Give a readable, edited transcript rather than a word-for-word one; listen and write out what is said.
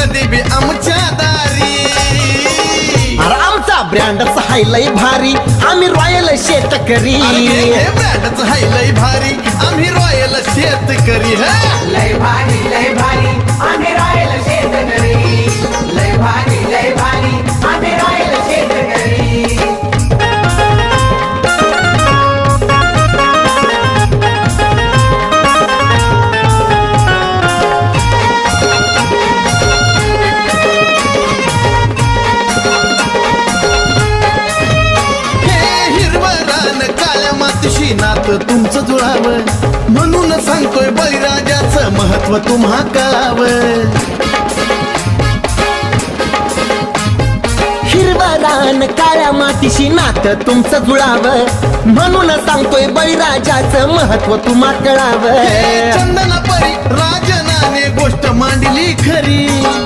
कधी बी आमच्या दारी. अरे आमचा ब्रँडच हाय लय भारी, आम्ही रॉयल शेतकरी. हे ब्रँडच हाय लय भारी, आम्ही रॉयल शेतकरी. लय भारी आम्ही रॉयल शेतकरी. लय भारी आम्ही रॉयल शेतकरी. मातीशी नातं तुमचं जुळावं, म्हणून सांगतोय बळीराजाचं महत्व तुम्हा कळावं. हिरवं रान काळ्या मातीशी नातं तुमचं जुळावं, म्हणून सांगतोय बळीराजाचं महत्व तुम्हा कळावं. चंदना परी राजनाने गोष्ट मांडली खरी.